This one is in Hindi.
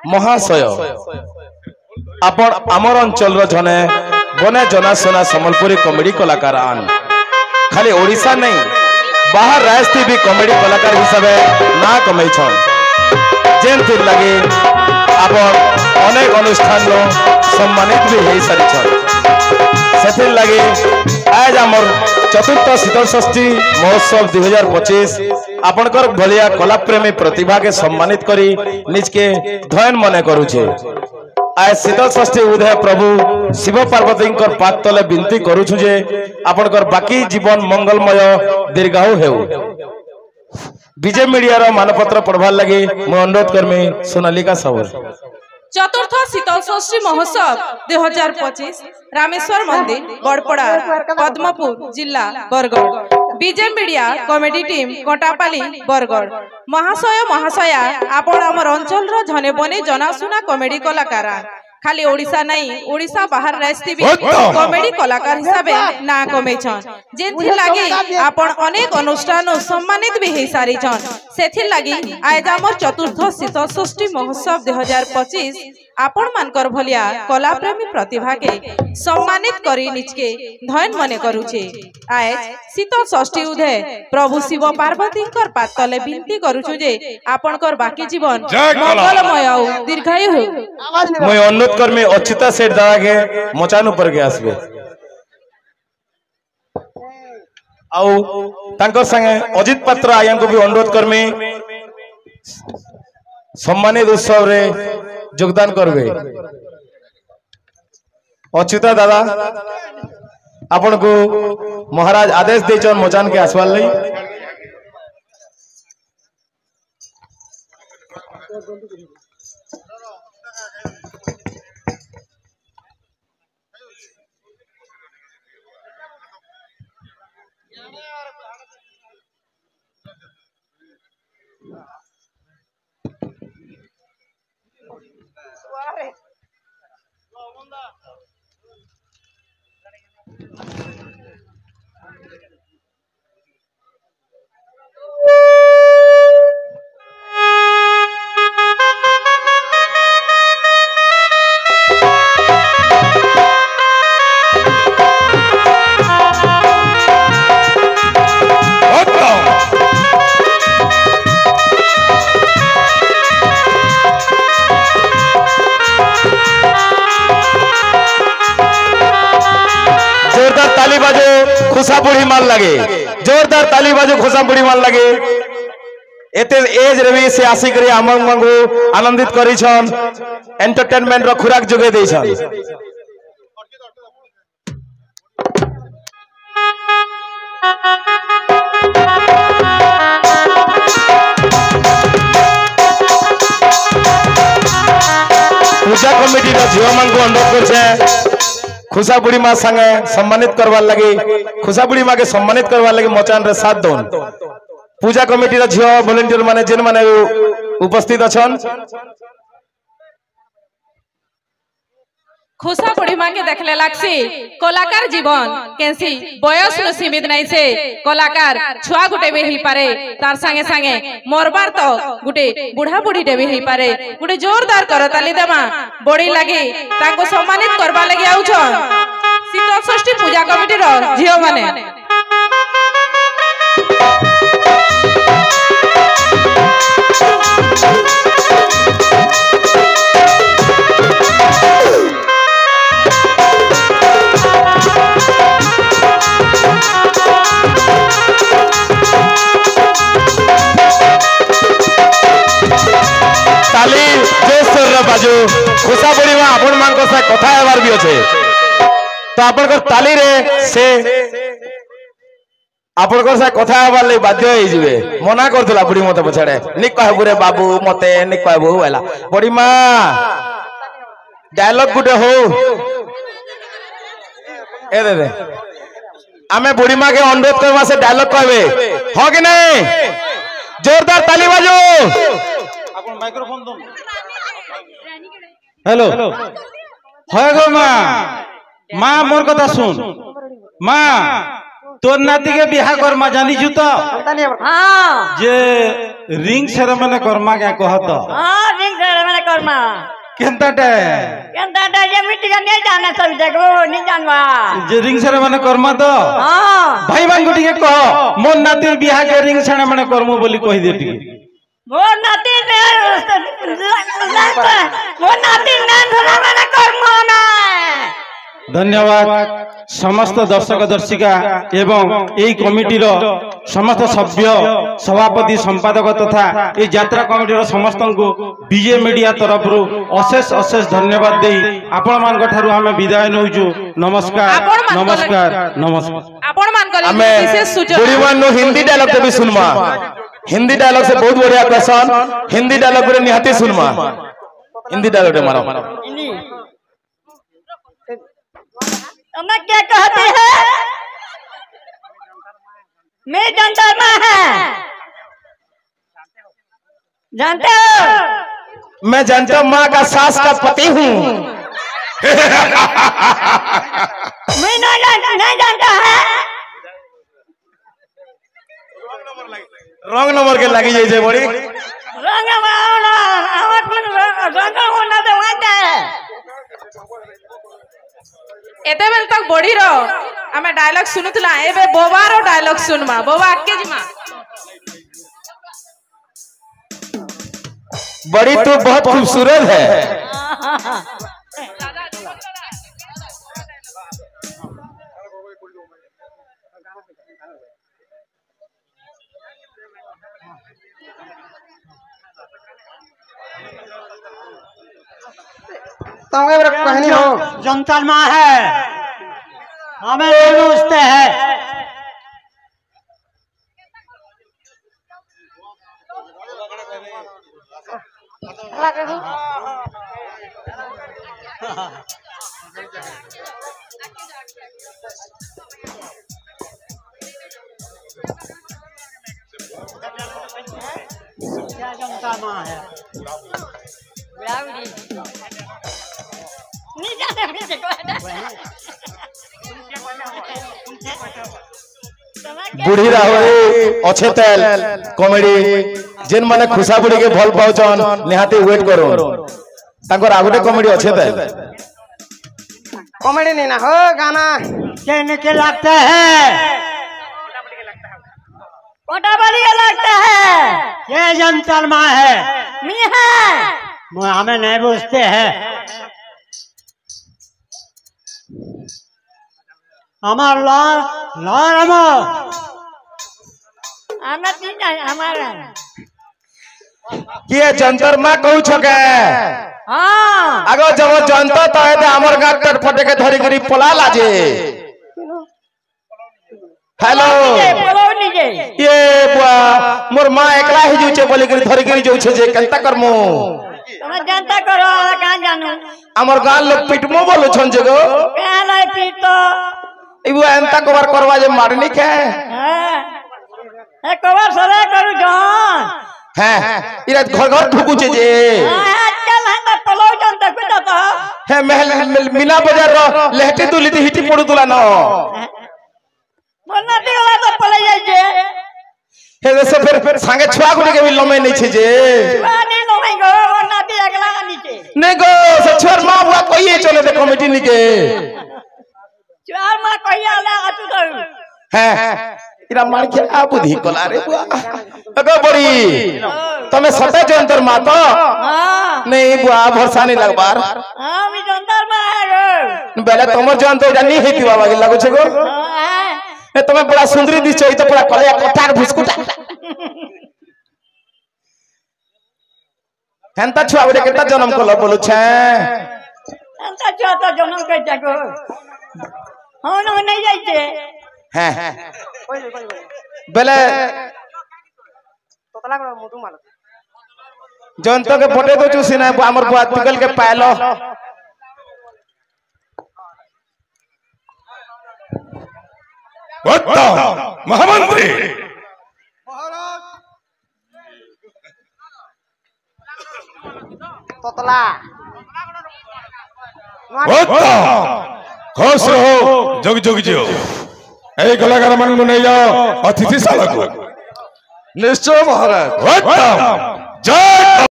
महाशय आपण आमर अंचल जने बने जनाशुना संबलपुरी कॉमेडी कलाकार आन खाली ओडिशा नहीं बाहर राजस्थी भी कॉमेडी कलाकार हिसाब से ना कमाई जेन थी लगे आपण अनेक अनुष्ठान सम्मानित भी हो सारी से लगे आज आमर चतुर्थ शीतल षष्ठी महोत्सव 2025 आपणकर भलिया कलाप्रेमी प्रतिभा के सम्मानित करी निज के धयन मने करुछे। आज शीतल षष्ठी उदय प्रभु शिव पार्वती पाद तले विनती करुछु जे आपणकर बाकी जीवन मंगलमय दीर्घायु हेउ। विजय मीडिया मानपत्र पढ़वार लगे मैं अनुरोध करमी सोनालिका साहू। चतुर्थ शीतल षष्ठी महोत्सव 2025 रामेश्वर मंदिर बड़पड़ा पद्मपुर जिला बरगढ़ विजय मीडिया कॉमेडी टीम कोटापाली बरगढ़ महाशय महाशया आपण आमर अंचल जने बने जनाशुना कॉमेडी कलाकार खाली ओडिशा नहीं ओडिशा बाहर राजस्थी भी कॉमेडी कलाकार हिसाबे ना कमेछन जेथि लागि आपण अनेक अनुष्ठान सम्मानित भी हे सारिछन सेथि लागि आज हमर चतुर्थ शीतल षष्ठी महोत्सव 2025 आपण मानकर भलिया कला प्रेमी प्रतिभा के सम्मानित करी निजके धयन मने करूछे। आज शीतल षष्ठी उदय प्रभु शिव पार्वती पाद तले विनती करूछु जे आपनकर बाकी जीवन मंगलमय और दीर्घायु हो। मैं अनुरोध करमी अच्युता सेठ दादा के मचान ऊपर के आसबे आउ तांकर संगे अजित पात्र आया को भी अनुरोध करमी सम्मानित उत्सव रे योगदान करबे। अच्युता दादा आपण को महाराज आदेश देचन मचान के आसवार लई खुशा बुढ़ी मान लगे जोरदार ताली बाजू खुशा बुढ़ी मान लगे एते एज रे भी से आसी करी आमंग मंगू आनंदित करी छन एंटरटेनमेंट रो खुराक जोगे दे छन। पूजा कमिटी रो झियो मान को अनुरोध करछे खुशा बुढ़ी माँ संगे सम्मानित करवार लगी खुशा बुढ़ी माँ के सम्मानित करवार लगी मचान रे साथ दोन पूजा कमिटी रो झियो वॉलंटियर माने जेन माने उपस्थित अछन खुशा बुढ़ी माँ के देखले लागसी कलाकार जीवन केसी बयस न सीमित नहीं से कलाकार छुआ गुटे भी ही पारे तार संगे संगे मोरबार तो गुटे बुढ़ा बुढ़ी टे भी ही पारे गुटे जोरदार करताली देमा बड़ी लगी ताको सम्मानित करबा लगी आउछन शीतल षष्ठी पूजा कमिटी रो झियो माने। बाजू खुशा बुढ़ी माँ आपण मान को से कथा हेबार भी अच्छे तो आपण को ताली रे से आपण को से कथा हेबार ले बाध्य हो जिवे मना करथला बुढ़ी मते पछाड़े निक कहबु रे बाबू मते निक कहबु हैला बुढ़ी माँ डायलॉग गुटे हो ए दे आमे बुढ़ी माँ के अनुरोध करवा से डायलॉग कहबे हो कि नहीं जोरदार ताली बाजू आपण माइक्रोफोन दो हेलो है गो माँ माँ मोर कथा सुन माँ तोर नाती के बिहा करमा जानी छु तो हाँ जे रिंग सेरेमनी करमा क्या कहत हाँ रिंग सेरेमनी करमा केनताटे ये मिट्टी का नहीं जाना सब देखो नहीं जानवा जे रिंग सेरेमनी करमा तो हाँ भाई मान गुटी के कह मोर नाती बिहा के रिंग सेरेमनी करमु बोली कहि दे टी वो नाती ने वो नाती ने सेरेमनी करमा ना धन्यवाद समस्त दर्शक दर्शिका एवं यही कमिटीर समस्त सभ्य सभापति संपादक तथा ये यात्रा कमिटीर समस्त को विजय मीडिया तरफ अशेष अशेष धन्यवाद दे आपण मान ठारू आमे विदाय नउजु नमस्कार नमस्कार नमस्कार आपण मान कले हमें विशेष सूचना बुढ़ीमान हिंदी डायलॉग भी सुनमा हिंदी डायलॉग से बहुत बढ़िया क्वेश्चन हिंदी डायलॉग रे निहाती सुनमा हिंदी डायलॉग रे मारो मैं क्या कहती है मैं जनता है जानते हो मैं जानता माँ का सास का पति हूँ मैं नहीं जानता है रंग नंबर के लगी जैसे बड़ी रंग होना तो वांटा है एते बेल तक बड़ी रो हमें डायलॉग सुनुतला एबे बोबा रो डायलॉग सुनमा बोबा आके जिमा बड़ी तो बहुत खूबसूरत है कहानी हो जनता माँ है हमें नहीं पूछते हैं क्या जनता माँ है नहीं जानते बुढ़ी राहुल अच्छे तेल कॉमेडी जिन माने खुशा बुढ़ी के भल पाउचन निहाती वेट करो तांकर आगुटे कॉमेडी अच्छे तेल कॉमेडी नहीं ना हो गाना कहने के लगता है कोटा बड़ी लगता है ये जनता माँ है मिया हमें नहीं पूछते हैं हमार लॉर हमें तीन हमारा किए जंतर मां कहू छके हाँ आगो जब जंतर तो एते हमर गाट फटे के धरी करी पला लाजे हेलो बोलो नीचे ये बुआ मोर मां एकला ही जुचे बोली करी धरी करी जोछे जे कंता करमु तुम जनता करो कहां जानू हमर गाल लोग पिटमो बोलो छन जगो क्या नहीं पीतो इबु एंता कवर करवा जे मारनी के है कवर सरे करू जान हैं इरा घर घर ठुकुचे जे आजकल हम तो पलो जनता कुछ तो है महल मीना बाजार रो लहटी तुली ती हिटी पड़ू तुला न मन्ना दिला तो पले जाई जे हे जैसे फिर संगे छुआ गुडी के भी लमे नहीं छे जे नहीं नो भाई गो मन्ना दी अगला नीचे नहीं गो सचर मां बुआ कोई चले दे कमिटी निके चार मां कोई आला अतु तो हैं इरा मार के आ बुद्धि कोला रे बुआ अगो बड़ी तमे सते जंतर मा तो हां नहीं बुआ भरोसा नहीं लगबार हां मी जनता में है बेले तमर जंतर जानी हेती बाबा के लागो छे गो हां ए तमे बड़ा सुंदरी दिस तो पूरा कलिया कटार भुसकुटा हेंता छुआ बड़े केता जन्म कोलो बोलु छे अंता चाहता जन्म के जागो हां न नहीं जाई छे हैं बेले तोतला को मुदु मार जंतो के फोटो तो चूसी ना हमर बुआ तिकल के पायलो महामंत्री तोतला खुश रहो जुग जुग जियो এই কলাকার মানুষ নেই যাও অতিথিশালা को निश्चय महाराज जय